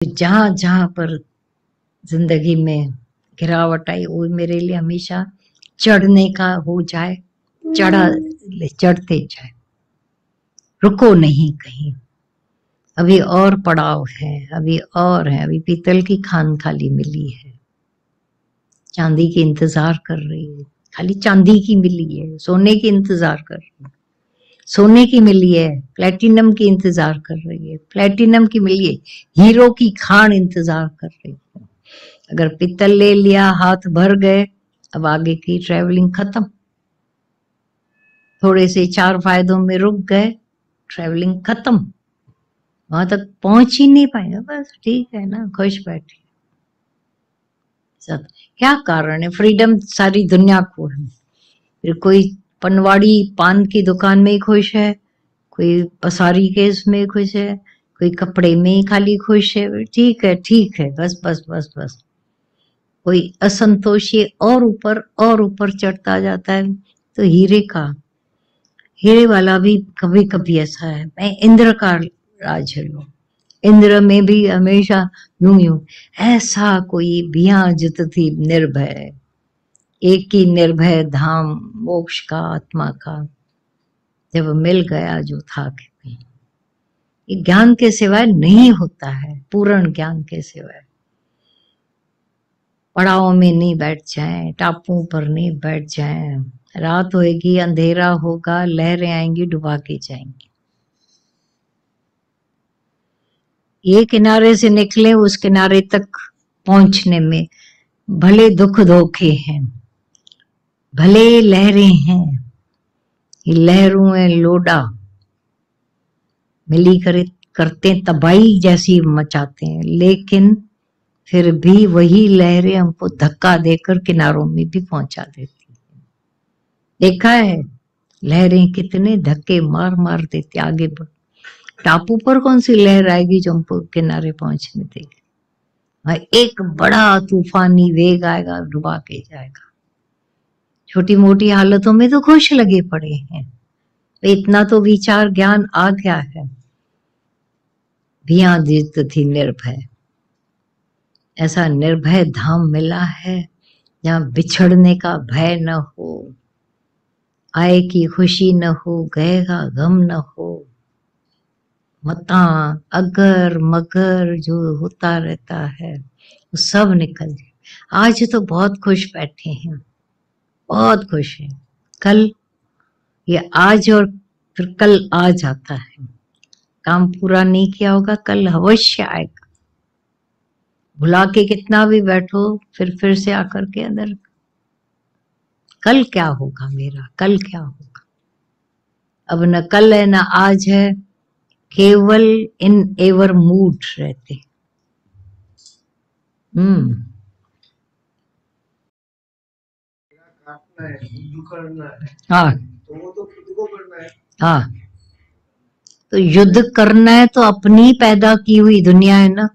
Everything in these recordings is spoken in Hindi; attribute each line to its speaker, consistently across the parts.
Speaker 1: जहां जहां पर जिंदगी में गिरावट आई वो मेरे लिए हमेशा चढ़ने का हो जाए, चढ़ते जाए, रुको नहीं कहीं। अभी और पड़ाव है, अभी और है, अभी पीतल की खान खाली मिली है, चांदी की इंतजार कर रही है, खाली चांदी की मिली है, सोने की इंतजार कर रही है, सोने की मिली है, प्लेटिनम की इंतजार कर रही है, प्लेटिनम की मिली है, हीरो की खान इंतजार कर रही है। अगर पीतल ले लिया, हाथ भर गए, अब आगे की ट्रेवलिंग खत्म। थोड़े से चार फायदों में रुक गए, ट्रेवलिंग खत्म, वहां तक पहुंच ही नहीं पाएगा। बस ठीक है ना, खुश बैठे सब। क्या कारण है? फ्रीडम सारी दुनिया को है। फिर कोई पनवाड़ी पान की दुकान में ही खुश है, कोई पसारी केस में खुश है, कोई कपड़े में ही खाली खुश है। ठीक है, ठीक है, बस बस बस बस। कोई असंतोषी और ऊपर चढ़ता जाता है। तो हीरे वाला भी कभी कभी ऐसा है। मैं इंद्र का राज है लो, इंद्र में भी हमेशा यूं यूं ऐसा कोई बियाजत थी निर्भय, एक ही निर्भय धाम मोक्ष का आत्मा का, जब मिल गया जो था कहीं। ये ज्ञान के सिवाय नहीं होता है, पूर्ण ज्ञान के सिवाय। पड़ाव में नहीं बैठ जाएं, टापुओं पर नहीं बैठ जाएं। रात होएगी, अंधेरा होगा, लहरें आएंगी, डुबा के जाएंगी। ये किनारे से निकले उस किनारे तक पहुंचने में भले दुख धोखे हैं, भले लहरें हैं, ये लहरों में लोडा मिली करते तबाही जैसी मचाते हैं, लेकिन फिर भी वही लहरें हमको धक्का देकर किनारों में भी पहुंचा देती है। देखा है लहरें कितने धक्के मार मार देती आगे बढ़। टापू पर कौन सी लहर आएगी जो हमको किनारे पहुंचने देगी? एक बड़ा तूफानी वेग आएगा, डुबा के जाएगा। छोटी मोटी हालतों में तो खुश लगे पड़े हैं, इतना तो विचार ज्ञान आ गया है। भिया जीत थी निर्भय, ऐसा निर्भय धाम मिला है जहां बिछड़ने का भय न हो, आए की खुशी न हो, गए का गम न हो। मता अगर मगर जो होता रहता है वो सब निकल जाए। आज तो बहुत खुश बैठे हैं, बहुत खुश हैं। कल ये आज और फिर कल आ जाता है। काम पूरा नहीं किया होगा, कल अवश्य आएगा। भुला के कितना भी बैठो, फिर से आकर के अंदर कल क्या होगा मेरा, कल क्या होगा। अब न कल है न आज है, केवल इन एवर मूड रहते। हाँ, तो वो तो खुद को करना है। हाँ, तो युद्ध करना है तो अपनी पैदा की हुई दुनिया है ना।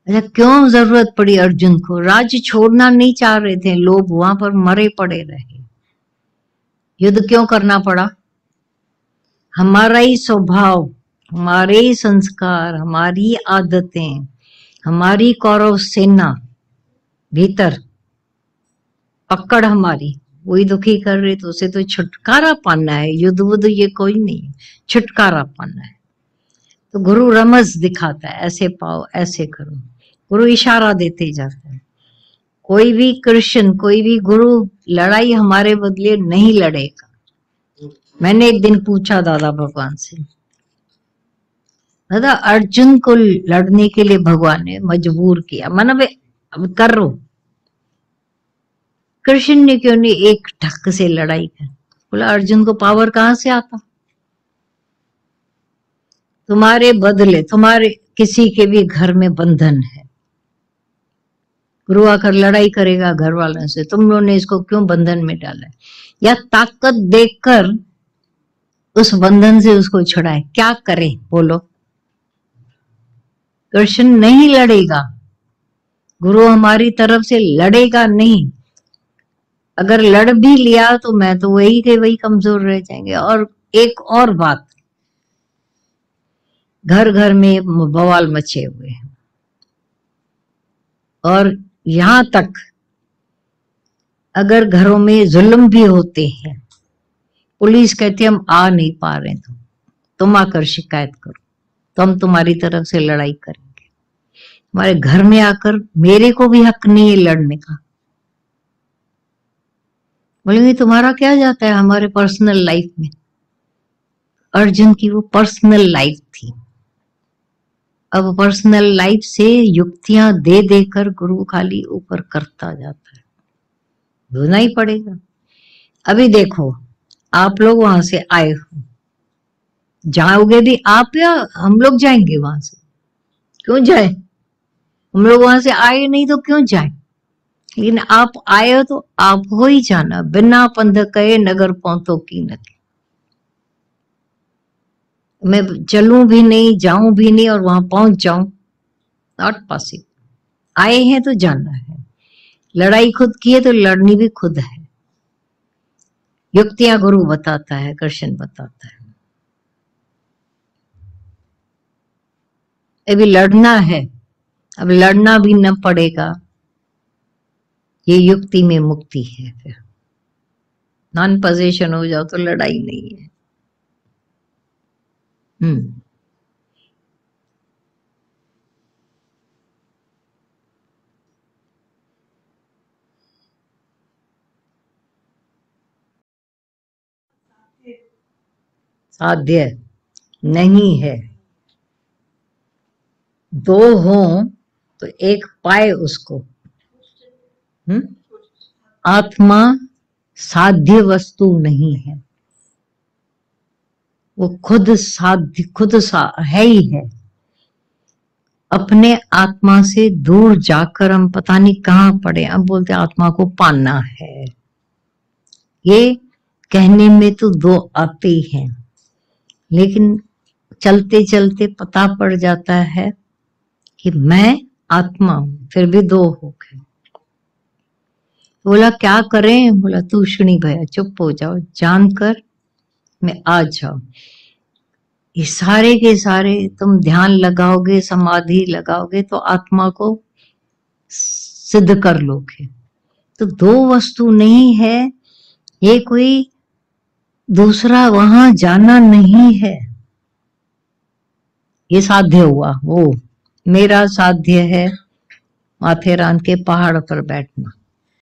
Speaker 1: अच्छा, क्यों जरूरत पड़ी अर्जुन को? राज्य छोड़ना नहीं चाह रहे थे लोग, वहां पर मरे पड़े रहे। युद्ध क्यों करना पड़ा? हमारा ही स्वभाव, हमारे ही संस्कार, हमारी आदतें, हमारी कौरव सेना भीतर पकड़ हमारी वही दुखी कर रही। तो उसे तो छुटकारा पाना है, युद्ध वुद्ध ये कोई नहीं है, छुटकारा पाना है। तो गुरु रमज दिखाता है, ऐसे पाओ, ऐसे करो। गुरु इशारा देते जाता है। कोई भी कृष्ण, कोई भी गुरु लड़ाई हमारे बदले नहीं लड़ेगा। मैंने एक दिन पूछा दादा भगवान से, दादा अर्जुन को लड़ने के लिए भगवान ने मजबूर किया, मतलब अब कर रो, कृष्ण ने क्यों नहीं एक ढक से लड़ाई कर? बोला अर्जुन को पावर कहां से आता? तुम्हारे बदले, तुम्हारे किसी के भी घर में बंधन है, गुरु आकर लड़ाई करेगा घर वालों से, तुम लोगों ने इसको क्यों बंधन में डाला है? या ताकत देकर उस बंधन से उसको छुड़ाए, क्या करे बोलो? कृष्ण नहीं लड़ेगा, गुरु हमारी तरफ से लड़ेगा नहीं। अगर लड़ भी लिया तो मैं तो वही के वही कमजोर रह जाएंगे। और एक और बात, घर घर में बवाल मचे हुए हैं। और यहां तक अगर घरों में जुल्म भी होते हैं, पुलिस कहती है हम आ नहीं पा रहे, तुम आकर शिकायत करो, तो हम तुम्हारी तरफ से लड़ाई करेंगे। हमारे घर में आकर मेरे को भी हक नहीं है लड़ने का। बोलेंगे तुम्हारा क्या जाता है हमारे पर्सनल लाइफ में। अर्जुन की वो पर्सनल लाइफ थी। अब पर्सनल लाइफ से युक्तियां दे देकर गुरु खाली ऊपर करता जाता है, धोना ही पड़ेगा। अभी देखो, आप लोग वहां से आए हो, जाओगे भी आप या हम लोग जाएंगे वहां से? क्यों जाए? हम लोग वहां से आए नहीं तो क्यों जाए? लेकिन आप आए हो तो आप हो ही जाना। बिना पंध कहे नगर पहुंचो की नदी। मैं चलूं भी नहीं, जाऊं भी नहीं और वहां पहुंच जाऊं, नॉट पॉसिबल। आए हैं तो जाना है। लड़ाई खुद की है तो लड़नी भी खुद है। युक्तियां गुरु बताता है, कृष्ण बताता है। अभी लड़ना है, अब लड़ना भी न पड़ेगा, ये युक्ति में मुक्ति है। फिर नॉन पोजीशन हो जाओ तो लड़ाई नहीं है। साध्य नहीं है। दो हों तो एक पाए उसको। आत्मा साध्य वस्तु नहीं है, वो खुद साध्य, खुद है ही है। अपने आत्मा से दूर जाकर हम पता नहीं कहां पड़े, अब बोलते आत्मा को पाना है। ये कहने में तो दो आते ही हैं, लेकिन चलते चलते पता पड़ जाता है कि मैं आत्मा हूं, फिर भी दो हो गए। बोला क्या करें? बोला तूषणी भैया चुप हो जाओ, जानकर मैं आ जाओ। ये सारे के सारे तुम ध्यान लगाओगे, समाधि लगाओगे तो आत्मा को सिद्ध कर लोगे। तो दो वस्तु नहीं है, ये कोई दूसरा वहां जाना नहीं है। ये साध्य हुआ, वो मेरा साध्य है माथेरान के पहाड़ पर बैठना।